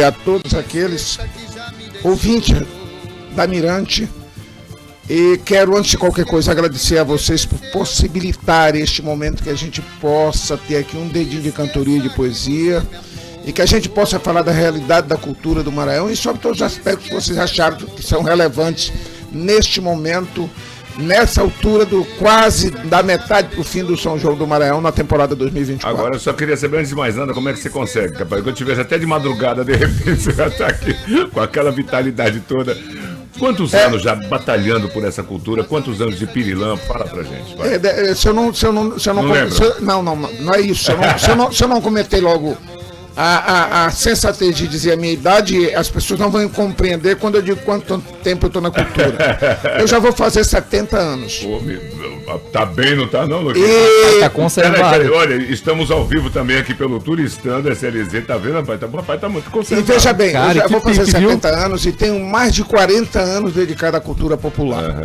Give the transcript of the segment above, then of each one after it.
a todos aqueles ouvintes da Mirante. E quero, antes de qualquer coisa, agradecer a vocês por possibilitar este momento que a gente possa ter aqui um dedinho de cantoria e de poesia e que a gente possa falar da realidade da cultura do Maranhão e sobre todos os aspectos que vocês acharam que são relevantes neste momento, nessa altura do quase da metade para o fim do São João do Maranhão na temporada 2024. Agora eu só queria saber, antes de mais nada, como é que você consegue, capaz? Eu te vejo até de madrugada, de repente você já está aqui com aquela vitalidade toda. Quantos anos já batalhando por essa cultura? Quantos anos de pirilampo? Fala pra gente. Não é isso. Se eu não cometer logo a sensatez de dizer a minha idade, as pessoas não vão compreender quando eu digo quanto tempo eu estou na cultura. Eu já vou fazer 70 anos. Tá bem, não tá não, Lucas? Tá conservado. Olha, estamos ao vivo também aqui pelo Turistando SLZ, tá vendo, rapaz? Rapaz, tá muito conservado. E veja bem, eu já vou fazer 70 anos e tenho mais de 40 anos dedicado à cultura popular.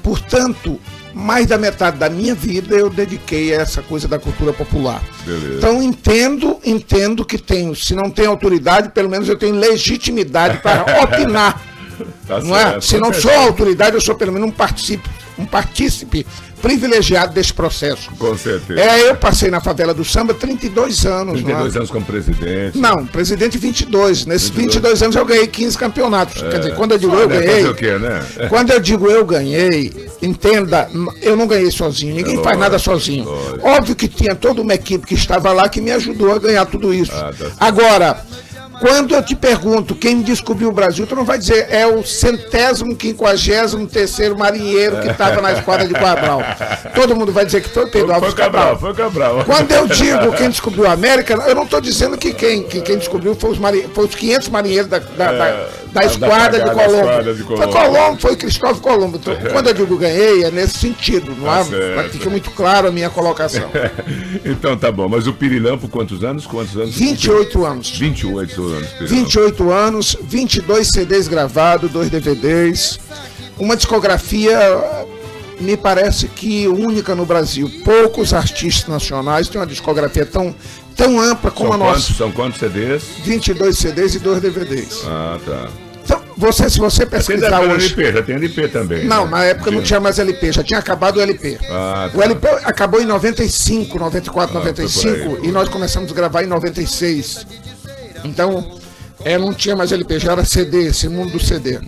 Portanto, mais da metade da minha vida eu dediquei a essa coisa da cultura popular. Beleza. Então entendo que tenho, se não tenho autoridade, pelo menos eu tenho legitimidade para opinar. Tá não certo, é? Se não sou autoridade, eu sou pelo menos um partícipe privilegiado desse processo. Com certeza. Eu passei na favela do samba 32 anos. 32 anos como presidente. Não, presidente 22. Nesses 22 anos eu ganhei 15 campeonatos. Quer dizer, quando eu digo eu ganhei... Fazer o quê, né? Quando eu digo eu ganhei, entenda, eu não ganhei sozinho. Ninguém faz nada sozinho. Óbvio que tinha toda uma equipe que estava lá que me ajudou a ganhar tudo isso. Agora... Quando eu te pergunto quem descobriu o Brasil, tu não vai dizer é o 153º marinheiro que estava na esquadra de Cabral. Todo mundo vai dizer que foi Pedro Álvares Cabral. Foi Cabral. Quando eu digo quem descobriu a América, eu não estou dizendo que quem descobriu foi os 500 marinheiros da esquadra de Colombo. Foi Colombo, foi Cristóvão Colombo. Então, quando eu digo ganhei, é nesse sentido, não é? Fica muito claro a minha colocação. Então tá bom, mas o pirilampo, quantos anos? 28 anos. 28 anos. 28 anos, 22 CDs gravados, 2 DVDs, uma discografia, me parece que única no Brasil. Poucos artistas nacionais têm uma discografia tão ampla como a nossa. São quantos CDs? 22 CDs e 2 DVDs. Ah, tá. Então, se você pesquisar hoje... Já tem LP também. Não, né? na época não tinha mais LP, já tinha acabado o LP. Tá. O LP acabou em 95, 94, 95 e nós começamos a gravar em 96. Então, não tinha mais LP, já era CD, esse mundo do CD.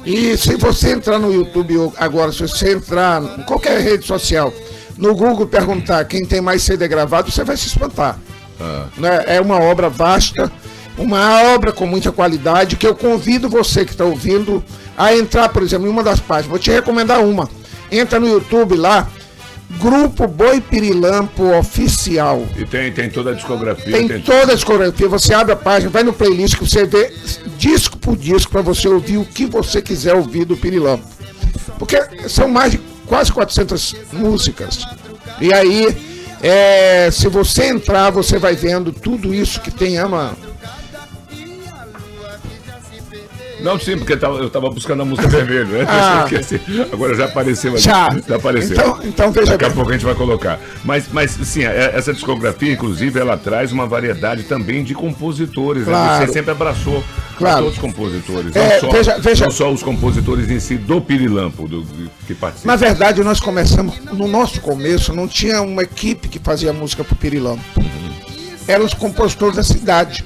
E se você entrar no YouTube agora, se você entrar em qualquer rede social, no Google perguntar quem tem mais CD gravado, você vai se espantar. Né? É uma obra vasta, uma obra com muita qualidade, que eu convido você que está ouvindo a entrar, por exemplo, em uma das páginas. Vou te recomendar uma. Entra no YouTube lá, Grupo Boi Pirilampo Oficial. E tem toda a discografia. Tem toda a discografia. Você abre a página, vai no playlist que você vê disco por disco para você ouvir o que você quiser ouvir do Pirilampo. Porque são mais de quase 400 músicas. E aí, se você entrar, você vai vendo tudo isso que tem Não, sim, porque eu estava buscando a música vermelha, né? Agora já apareceu ali. Já apareceu. Então veja Daqui bem. a pouco a gente vai colocar. Mas sim, essa discografia, inclusive, ela traz uma variedade também de compositores. Claro. Né? Você sempre abraçou todos os compositores. Não só os compositores em si do Pirilampo, que participam. Na verdade, nós começamos, no nosso começo, não tinha uma equipe que fazia música pro Pirilampo. Eram os compositores da cidade.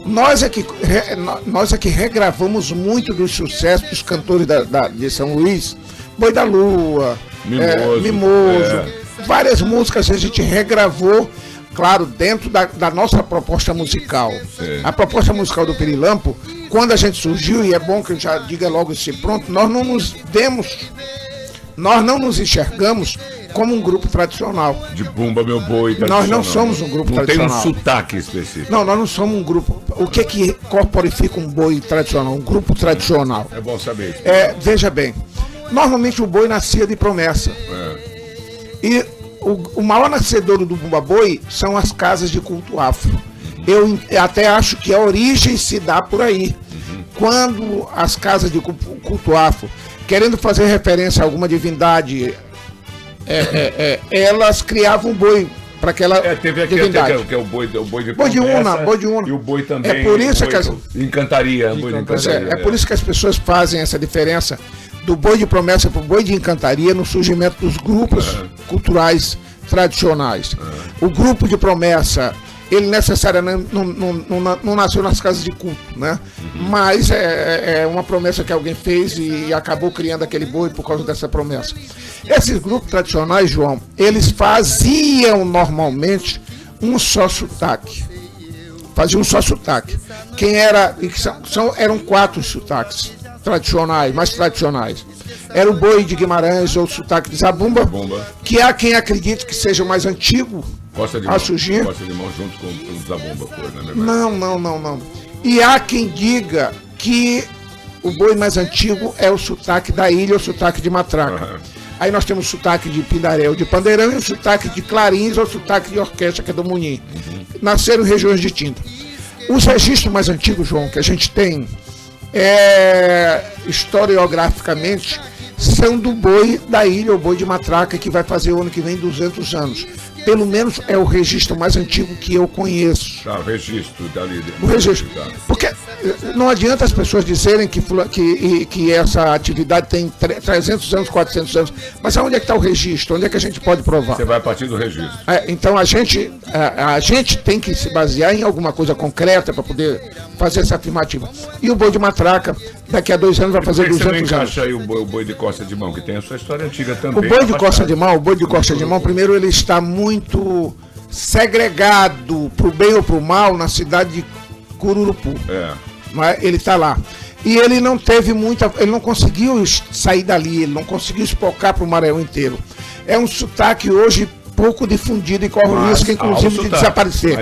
Nós é que regravamos muito dos sucessos dos cantores de São Luís, Boi da Lua, Mimoso. Várias músicas a gente regravou, claro, dentro da nossa proposta musical. Sim. A proposta musical do Pirilampo, quando a gente surgiu, e é bom que eu já diga logo assim, pronto, nós não nos enxergamos como um grupo tradicional. De bumba, meu boi. Nós não somos um grupo tradicional. Não tem um sotaque específico. Não, nós não somos um grupo. O que corporifica um boi tradicional? Um grupo tradicional. É bom saber. Veja bem, normalmente o boi nascia de promessa. E o maior nascedouro do bumba boi são as casas de culto afro. Eu até acho que a origem se dá por aí. Quando as casas de culto afro, querendo fazer referência a alguma divindade, elas criavam um boi para aquela teve aqui divindade. Até que é o boi de Boi de Una. E o boi também. É por isso que encantaria. É por isso que as pessoas fazem essa diferença do boi de promessa para o boi de encantaria no surgimento dos grupos culturais tradicionais. O grupo de promessa, ele necessariamente não nasceu nas casas de culto, né? Mas é uma promessa que alguém fez e acabou criando aquele boi por causa dessa promessa. Esses grupos tradicionais, João, eles faziam normalmente um só sotaque. Faziam um só sotaque. Eram 4 sotaques tradicionais, mais tradicionais. Era o boi de Guimarães ou o sotaque de Zabumba, que há quem acredite que seja o mais antigo a surgir. Costa de Mão junto com o Zabumba, Não. E há quem diga que o boi mais antigo é o sotaque da ilha, ou o sotaque de Matraca. Aí nós temos o sotaque de Pindaré ou de Pandeirão e o sotaque de Clarins ou o sotaque de Orquestra, que é do Munim. Nasceram em regiões distintas. Os registros mais antigos, João, que a gente tem, historiograficamente, são do boi da ilha, o boi de Matraca, que vai fazer o ano que vem 200 anos. Pelo menos é o registro mais antigo que eu conheço. O registro dali. O registro. Porque não adianta as pessoas dizerem que essa atividade tem 300 anos, 400 anos. Mas aonde é que está o registro? Onde é que a gente pode provar? Você vai a partir do registro. Então a gente tem que se basear em alguma coisa concreta para poder fazer essa afirmativa. E o boi de Matraca, daqui a 2 anos, vai fazer 200 anos. Você não encaixa aí o boi de Costa de Mão, que tem a sua história antiga também. O boi de Costa de Mão, primeiro, ele está muito segregado pro bem ou pro mal na cidade de Cururupu. Mas ele está lá. E ele não teve ele não conseguiu sair dali, ele não conseguiu espocar pro Maranhão inteiro. É um sotaque hoje pouco difundido e corre o risco, inclusive, de desaparecer.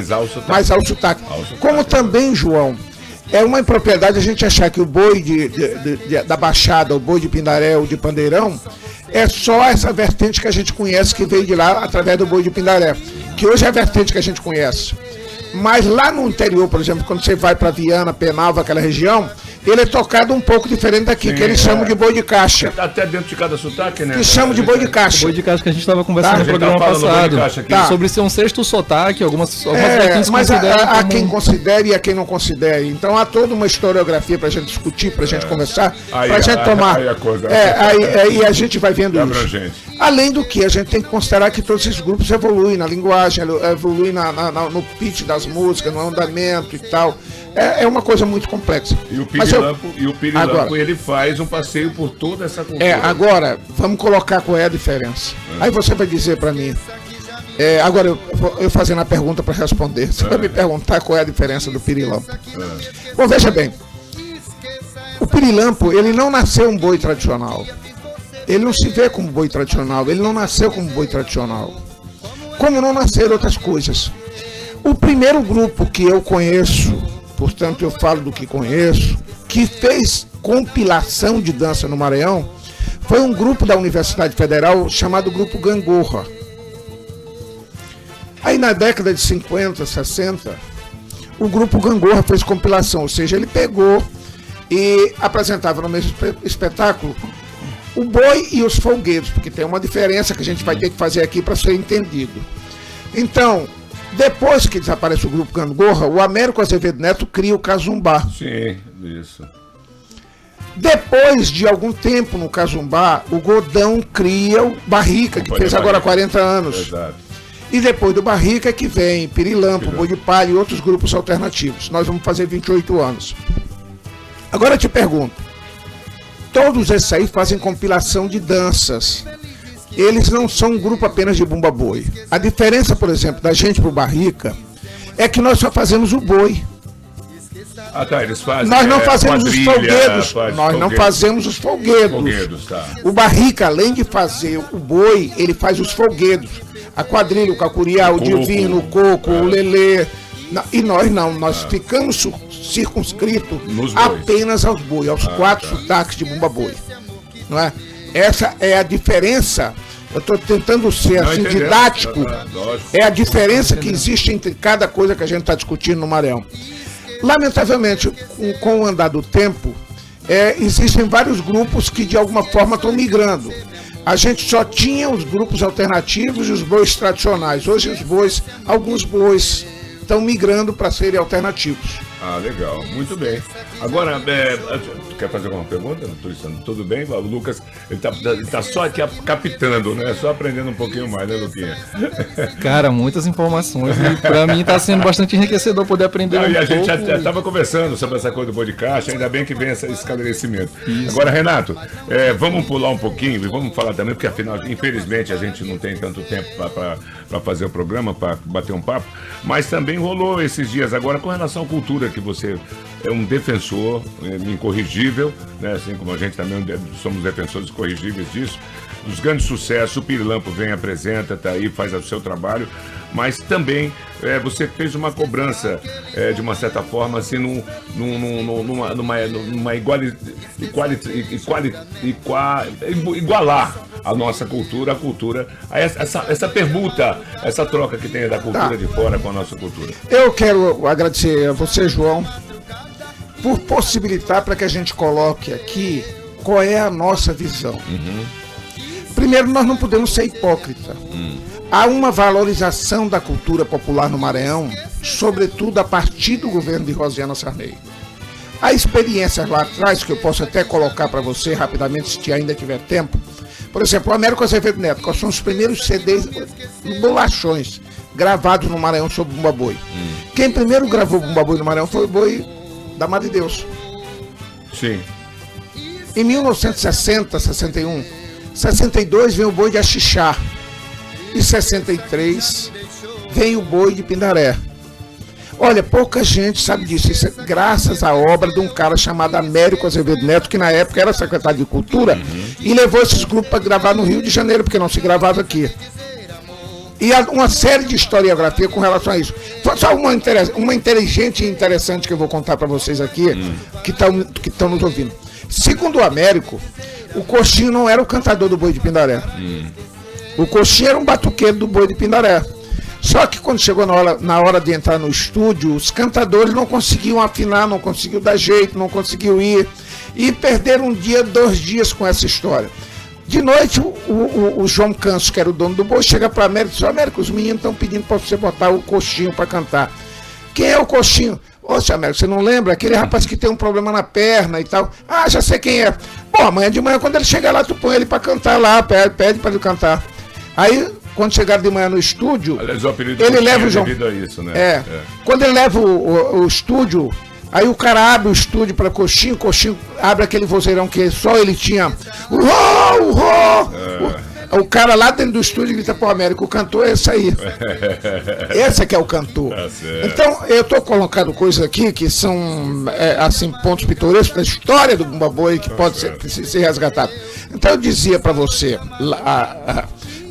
Mas há o sotaque. Como também, João, é uma impropriedade a gente achar que o boi da Baixada, o boi de Pindaré ou de Pandeirão, é só essa vertente que a gente conhece, que veio de lá através do boi de Pindaré, que hoje é a vertente que a gente conhece. Mas lá no interior, por exemplo, quando você vai para Viana, Penalva, aquela região, ele é tocado um pouco diferente daqui, que eles chamam de boi de caixa. Até dentro de cada sotaque, né? Que chamam de boi de caixa. Boi de caixa que a gente estava conversando no programa passado. Sobre ser um sexto sotaque, algumas vertentes. Mas há quem considere e há quem não considere. Então há toda uma historiografia para a gente discutir, para a gente conversar, para a gente tomar. Aí a gente vai vendo isso. Além do que, a gente tem que considerar que todos esses grupos evoluem na linguagem, evoluem no pitch das músicas, no andamento e tal. É uma coisa muito complexa. E o Pirilampo, ele faz um passeio por toda essa cultura. Agora, vamos colocar qual é a diferença. Aí você vai dizer para mim. Agora, eu fazendo a pergunta para responder. Você vai me perguntar qual é a diferença do Pirilampo. Bom, veja bem. O Pirilampo, ele não nasceu um boi tradicional. Ele não se vê como boi tradicional. Ele não nasceu como boi tradicional. Como não nasceram outras coisas. O primeiro grupo que eu conheço, portanto eu falo do que conheço, que fez compilação de dança no Maranhão, foi um grupo da Universidade Federal chamado Grupo Gangorra. Aí na década de 50, 60, o Grupo Gangorra fez compilação, ou seja, ele pegou e apresentava no mesmo espetáculo o boi e os folguedos, porque tem uma diferença que a gente vai ter que fazer aqui para ser entendido. Então, depois que desaparece o Grupo Gangorra, o Américo Azevedo Neto cria o Cazumbá. Sim, isso. Depois de algum tempo no Cazumbá, o Godão cria o Barrica, que fez agora 40 anos. Exato. E depois do Barrica que vem Pirilampo, Boi de Palha e outros grupos alternativos. Nós vamos fazer 28 anos. Agora eu te pergunto, todos esses aí fazem compilação de danças. Eles não são um grupo apenas de bumba boi. A diferença, por exemplo, da gente pro Barrica é que nós só fazemos o boi. Eles fazem. Nós não fazemos os folguedos. Nós não fazemos os folguedos. O Barrica, além de fazer o boi, ele faz os folguedos. A quadrilha, o cacuriá, o divino, o coco, o lelê. E nós não, nós ficamos circunscritos apenas aos boi, aos 4 sotaques de bumba boi. Não é? Essa é a diferença. Eu estou tentando ser assim didático. É a diferença que existe entre cada coisa que a gente está discutindo no Maranhão. Lamentavelmente, com o andar do tempo, existem vários grupos que de alguma forma estão migrando. a gente só tinha os grupos alternativos e os bois tradicionais. Hoje alguns bois estão migrando para serem alternativos. Ah, legal, muito bem. Agora, tu quer fazer alguma pergunta? Tudo bem? O Lucas, ele tá só aqui captando, né? Só aprendendo um pouquinho mais, né, Luquinha? Cara, muitas informações e pra mim tá sendo bastante enriquecedor poder aprender e a gente já tava conversando sobre essa coisa do boi de caixa, ainda bem que vem esse esclarecimento. Isso. Agora, Renato, vamos pular um pouquinho e vamos falar também, porque afinal, infelizmente, a gente não tem tanto tempo para fazer o programa, para bater um papo, mas também rolou esses dias agora com relação à cultura, que você é um defensor incorrigível, né? Assim como a gente também somos defensores incorrigíveis disso, dos grandes sucessos. O Pirilampo vem, apresenta, tá aí, faz o seu trabalho, mas também você fez uma cobrança de uma certa forma, assim, igualar a nossa cultura, essa permuta, essa troca que tem da cultura de fora com a nossa cultura. Eu quero agradecer a você, João, por possibilitar para que a gente coloque aqui qual é a nossa visão. Primeiro, nós não podemos ser hipócritas. Há uma valorização da cultura popular no Maranhão, sobretudo a partir do governo de Rosiana Sarney. A experiência lá atrás, que eu posso até colocar para você rapidamente, se ainda tiver tempo. Por exemplo, o Américo Azevedo Neto, que são os primeiros CDs, bolachões, gravados no Maranhão sobre Bumba Boi. Quem primeiro gravou Bumba Boi no Maranhão foi o Boi da Madre Deus. Sim. Em 1960, 61, 62 vem o Boi de Axixá. Em 63 vem o Boi de Pindaré. Olha, pouca gente sabe disso. Isso é graças à obra de um cara chamado Américo Azevedo Neto, que na época era secretário de Cultura, e levou esses grupos para gravar no Rio de Janeiro, porque não se gravava aqui. E há uma série de historiografia com relação a isso. Só uma inteligente e interessante que eu vou contar para vocês aqui, que estão nos ouvindo. Segundo o Américo, o Coxinho não era o cantador do Boi de Pindaré. O Coxinho era um batuqueiro do Boi de Pindaré. Só que quando chegou na hora de entrar no estúdio, os cantadores não conseguiam afinar, não conseguiam dar jeito, não conseguiam ir. E perderam 2 dias com essa história. De noite, o João Canso, que era o dono do Boi, chega para a América e diz: Américo, os meninos estão pedindo para você botar o Coxinho para cantar. Quem é o Coxinho? Ô, seu Américo, você não lembra? Aquele rapaz que tem um problema na perna e tal. Ah, já sei quem é. Bom, amanhã de manhã, quando ele chegar lá, tu põe ele para cantar lá, pede para ele cantar. Aí, quando chegaram de manhã no estúdio, aliás, o apelido ele leva o João. Devido a isso, né? Quando ele leva o estúdio, aí o cara abre o estúdio para Coxinho, abre aquele vozeirão que só ele tinha. O cara lá dentro do estúdio grita pro Américo: o cantor é esse aí. Esse é que é o cantor. Então, eu tô colocando coisas aqui que são assim, pontos pitorescos da história do Bumba Boi que pode ser resgatado. Então, eu dizia para você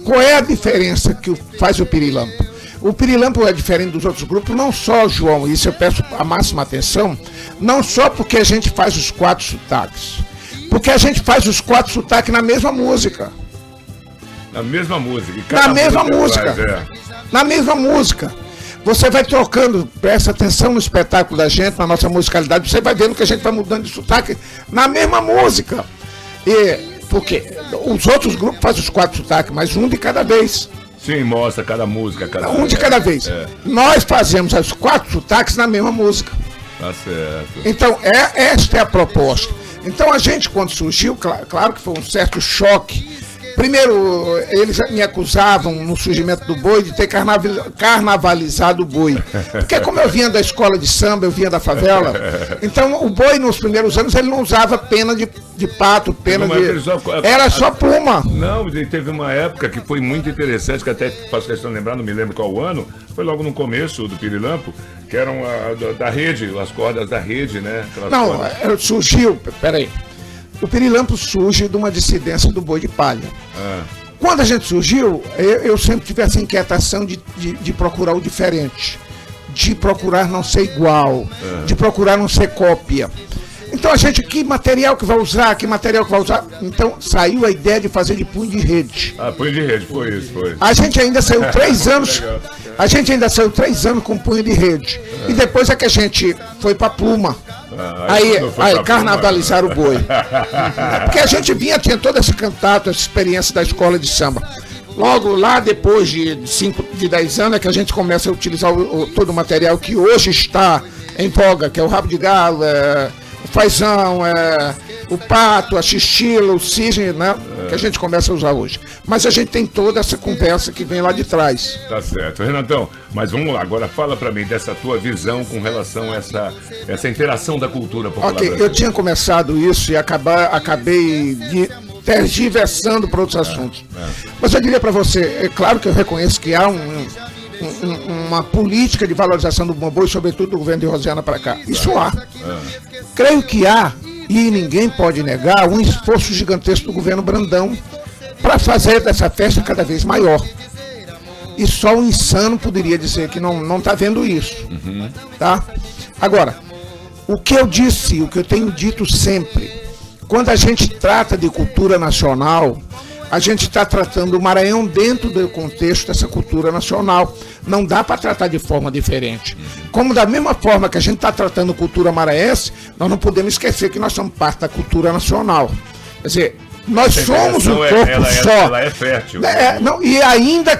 qual é a diferença que faz o Pirilampo. O Pirilampo é diferente dos outros grupos, não só, João, isso eu peço a máxima atenção, não só porque a gente faz os 4 sotaques, porque a gente faz os 4 sotaques na mesma música. Na mesma música. Na mesma música. Você vai trocando, presta atenção no espetáculo da gente, na nossa musicalidade, você vai vendo que a gente vai mudando de sotaque na mesma música. Porque os outros grupos fazem os 4 sotaques, mas um de cada vez. Sim, mostra cada música. Um de cada vez. Nós fazemos os 4 sotaques na mesma música. Tá certo. Então, esta é a proposta. Então, a gente, quando surgiu, claro que foi um certo choque. Primeiro, eles me acusavam no surgimento do Boi de ter carnavalizado o Boi. Porque como eu vinha da escola de samba, eu vinha da favela, então o Boi nos primeiros anos ele não usava pena de pato, pena de... Era só pluma. Não, teve uma época que foi muito interessante, que até faço questão de lembrar, não me lembro qual ano, foi logo no começo do Pirilampo, que eram da rede, as cordas da rede, né? Surgiu, peraí. O Pirilampo surge de uma dissidência do Boi de Palha. Quando a gente surgiu, eu sempre tive essa inquietação de procurar o diferente, de procurar não ser igual, de procurar não ser cópia. Então a gente, que material que vai usar, Então saiu a ideia de fazer de punho de rede. Punho de rede, foi isso, foi. A gente ainda saiu 3 anos, com punho de rede. E depois é que a gente foi pra pluma. Aí carnavalizaram o boi. Porque a gente tinha todo esse contato, essa experiência da escola de samba. Logo lá, depois de 10 anos, é que a gente começa a utilizar todo o material que hoje está em voga, que é o rabo de galo, o fazão, o pato, a xixila, o cisne, né? Que a gente começa a usar hoje. Mas a gente tem toda essa conversa que vem lá de trás. Tá certo. Renatão, mas vamos lá, agora fala para mim dessa tua visão com relação a essa interação da cultura popular. Ok, eu tinha começado isso e acabei tergiversando para outros assuntos. Mas eu diria para você, é claro que eu reconheço que há uma política de valorização do boi, sobretudo do governo de Rosiana para cá. Isso há. Creio que há, e ninguém pode negar, um esforço gigantesco do governo Brandão para fazer dessa festa cada vez maior. E só um insano poderia dizer que não está vendo isso. Tá? Agora, o que eu disse, o que eu tenho dito sempre, quando a gente trata de cultura nacional, a gente está tratando o Maranhão dentro do contexto dessa cultura nacional. Não dá para tratar de forma diferente. Como da mesma forma que a gente está tratando cultura maranhense, nós não podemos esquecer que nós somos parte da cultura nacional. Quer dizer, nós somos um corpo só. Ela é fértil. E ainda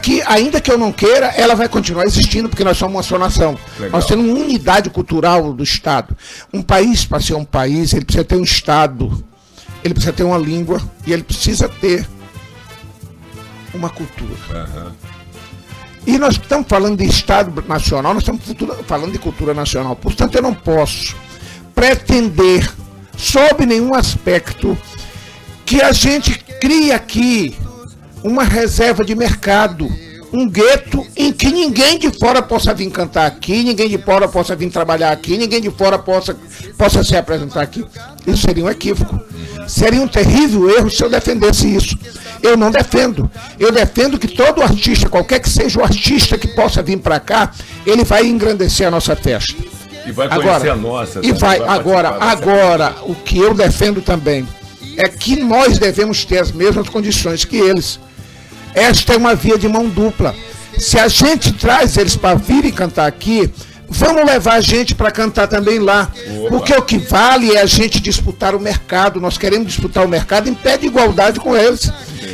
que eu não queira, ela vai continuar existindo, porque nós somos uma só nação. Legal. Nós temos uma unidade cultural do Estado. Um país, para ser um país, ele precisa ter um Estado, ele precisa ter uma língua e ele precisa ter uma cultura. E nós estamos falando de Estado nacional, nós estamos falando de cultura nacional. Portanto, eu não posso pretender, sob nenhum aspecto, que a gente crie aqui uma reserva de mercado, um gueto em que ninguém de fora possa vir cantar aqui, ninguém de fora possa vir trabalhar aqui, ninguém de fora possa se apresentar aqui. Isso seria um equívoco. Seria um terrível erro se eu defendesse isso. Eu não defendo. Eu defendo que todo artista, qualquer que seja o artista que possa vir para cá, ele vai engrandecer a nossa festa. E vai conhecer a nossa. E agora, o que eu defendo também é que nós devemos ter as mesmas condições que eles. Esta é uma via de mão dupla. Se a gente traz eles para vir e cantar aqui, vamos levar a gente para cantar também lá. Porque o que vale é a gente disputar o mercado. Nós queremos disputar o mercado em pé de igualdade com eles.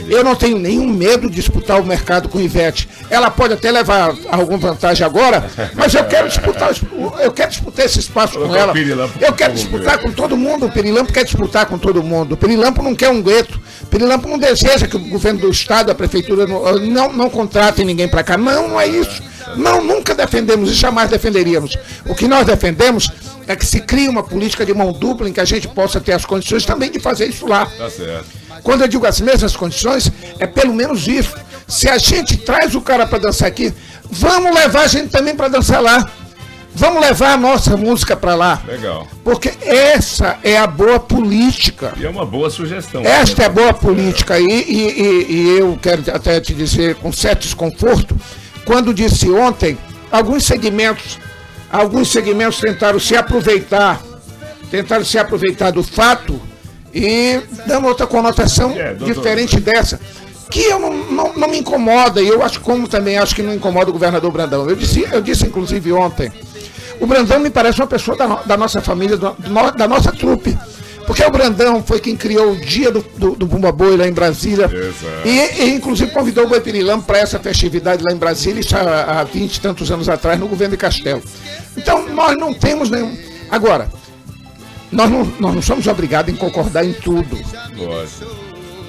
Eu não tenho nenhum medo de disputar o mercado com Ivete. Ela pode até levar alguma vantagem agora, mas eu quero disputar esse espaço com ela. Eu quero disputar com todo mundo. O Pirilampo quer disputar com todo mundo. O Pirilampo não quer um gueto. O Pirilampo não deseja que o governo do Estado, a prefeitura, não contratem ninguém para cá. Não é isso. Não, nunca defendemos e jamais defenderíamos. O que nós defendemos é que se crie uma política de mão dupla em que a gente possa ter as condições também de fazer isso lá. Tá certo. Quando eu digo as mesmas condições, é pelo menos isso. Se a gente traz o cara para dançar aqui, vamos levar a gente também para dançar lá. Vamos levar a nossa música para lá. Legal. Porque essa é a boa política. E é uma boa sugestão. Esta é a boa política. E eu quero até te dizer com certo desconforto, quando disse ontem, alguns segmentos tentaram se aproveitar do fato e dando outra conotação diferente dessa, que eu não me incomoda, e eu acho que não incomoda o governador Brandão. Eu disse inclusive ontem, o Brandão me parece uma pessoa da nossa família, da nossa trupe, porque o Brandão foi quem criou o dia do Bumba Boi lá em Brasília. E inclusive convidou o Boi Pirilampo para essa festividade lá em Brasília, isso há 20 e tantos anos atrás, no governo de Castelo. Então nós não temos nenhum. Agora, nós não somos obrigados a concordar em tudo.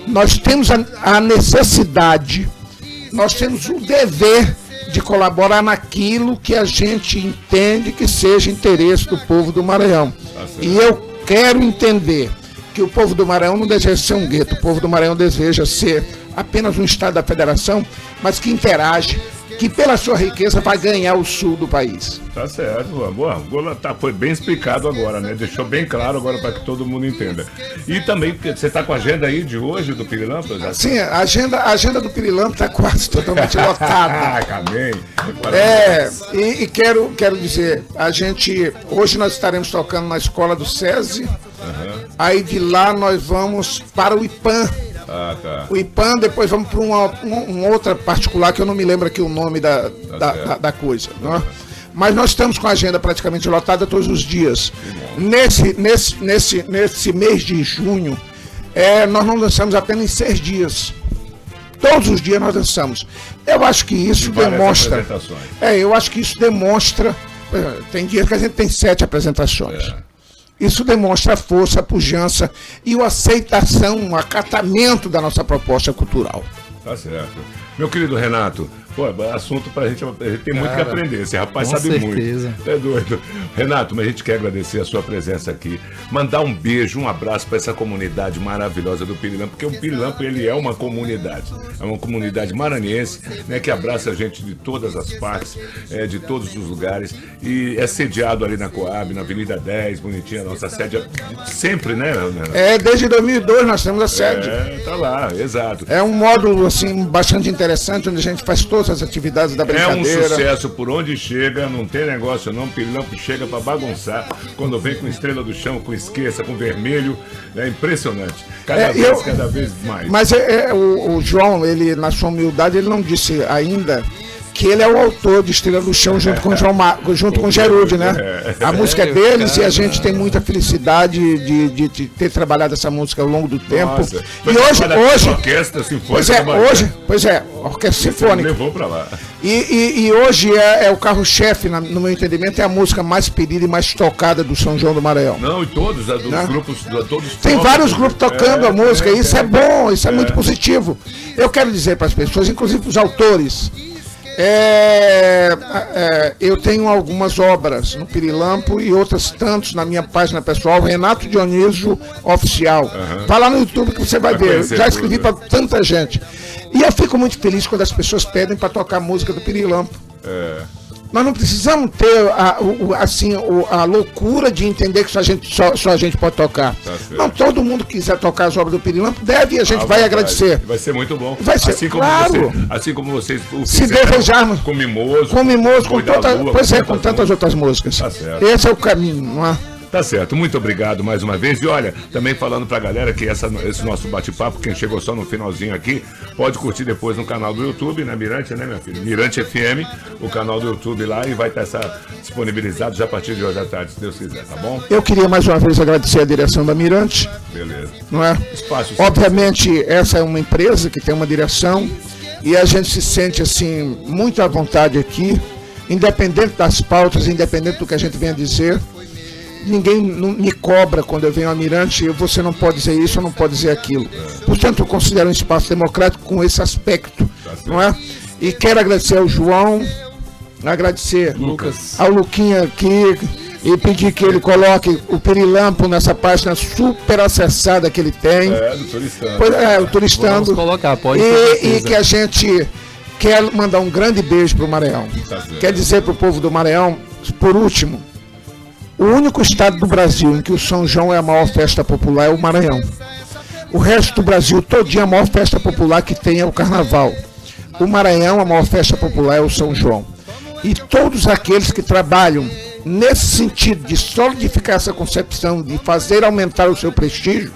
Nós temos a necessidade, nós temos o dever de colaborar naquilo que a gente entende que seja interesse do povo do Maranhão. E eu quero entender que o povo do Maranhão não deseja ser um gueto, o povo do Maranhão deseja ser apenas um estado da federação, mas que interage, que pela sua riqueza vai ganhar o sul do país. Tá certo, boa. Foi bem explicado agora, né? Deixou bem claro agora para que todo mundo entenda. E também, você está com a agenda aí de hoje do Pirilampo? Sim, a agenda do Pirilampo está quase totalmente lotada. Amém. E quero dizer, hoje nós estaremos tocando na escola do SESI, aí de lá nós vamos para o IPAM. Tá. O IPAM, depois vamos para uma outra particular, que eu não me lembro aqui o nome da coisa. Não é? Mas nós estamos com a agenda praticamente lotada todos os dias. Nesse mês de junho, nós não dançamos apenas em 6 dias. Todos os dias nós dançamos. Eu acho que isso demonstra. Eu acho que isso demonstra. Tem dias que a gente tem 7 apresentações. Isso demonstra a força, a pujança e a aceitação, o acatamento da nossa proposta cultural. Tá certo. Meu querido Renato, assunto pra gente tem muito que aprender. Esse rapaz sabe muito. É doido. Renato, mas a gente quer agradecer a sua presença aqui. Mandar um beijo, um abraço para essa comunidade maravilhosa do Pirilampo, porque o Pirilampo, ele é uma comunidade. É uma comunidade maranhense, né, que abraça a gente de todas as partes, de todos os lugares. E é sediado ali na Coab, na Avenida 10, bonitinha, a nossa sede sempre, né, Renato? Desde 2002 nós temos a sede. Tá lá, exato. É um módulo, assim, bastante interessante, onde a gente faz todas as atividades da brincadeira. É um sucesso por onde chega, não tem negócio não, Pirilampo chega pra bagunçar, quando vem com Estrela do Chão, com Esqueça, com Vermelho, é impressionante, cada vez mais. Mas o João, ele, na sua humildade, ele não disse ainda que ele é o autor de Estrela do Chão junto com o Gerúdio, né? A música é deles e a gente tem muita felicidade de ter trabalhado essa música ao longo do tempo. Nossa. E hoje orquestra sinfônica. Orquestra sinfônica. Levou pra lá. E hoje o carro-chefe, no meu entendimento, é a música mais pedida e mais tocada do São João do Maranhão. Não, e todos, dos grupos, todos. Tem vários grupos tocando a música, e isso é bom, isso é muito positivo. Eu quero dizer para as pessoas, inclusive para os autores, eu tenho algumas obras no Pirilampo e outras tantos na minha página pessoal, Renato Dionísio Oficial. Vai lá no YouTube que você vai ver. Eu já escrevi para tanta gente. E eu fico muito feliz quando as pessoas pedem para tocar a música do Pirilampo. Nós não precisamos ter a loucura de entender que só a gente pode tocar. Não, todo mundo que quiser tocar as obras do Pirilampo deve, e a gente vai agradecer. Vai ser muito bom. Vai ser, assim como vocês se desejarmos. Com Mimoso, com tantas outras músicas. Tá certo. Esse é o caminho, não é? Tá certo, muito obrigado mais uma vez. E olha, também falando pra galera que esse nosso bate-papo, quem chegou só no finalzinho aqui, pode curtir depois no canal do YouTube, na Mirante, né, minha filha? Mirante FM, o canal do YouTube lá, e vai estar disponibilizado já a partir de hoje à tarde, se Deus quiser, tá bom? Eu queria mais uma vez agradecer a direção da Mirante. Beleza. Não é? Obviamente, essa é uma empresa que tem uma direção e a gente se sente, assim, muito à vontade aqui, independente das pautas, independente do que a gente venha dizer. Ninguém me cobra quando eu venho ao Mirante, você não pode dizer isso, não pode dizer aquilo. Portanto, eu considero um espaço democrático com esse aspecto, não é? E quero agradecer ao João, agradecer ao Luquinha aqui, e pedir que ele coloque o Pirilampo nessa página super acessada que ele tem. Do Turistando. O Turistando. Vamos colocar, pode e que a gente quer mandar um grande beijo para o Maranhão. Quer dizer para o povo do Maranhão, por último, o único estado do Brasil em que o São João é a maior festa popular é o Maranhão. O resto do Brasil, todinho, a maior festa popular que tem é o Carnaval. O Maranhão, a maior festa popular é o São João. E todos aqueles que trabalham nesse sentido de solidificar essa concepção, de fazer aumentar o seu prestígio,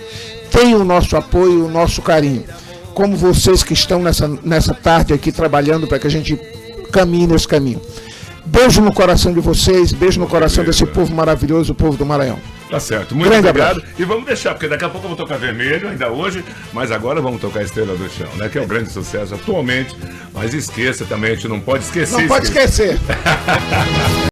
têm o nosso apoio, o nosso carinho. Como vocês que estão nessa tarde aqui trabalhando para que a gente caminhe nesse caminho. Beijo no coração de vocês, beijo no coração desse povo maravilhoso, o povo do Maranhão. Tá certo, muito obrigado. E vamos deixar, porque daqui a pouco eu vou tocar Vermelho, ainda hoje, mas agora vamos tocar Estrela do Chão, né? Que é um grande sucesso atualmente. Mas esqueça também, a gente não pode esquecer. Não pode esquecer.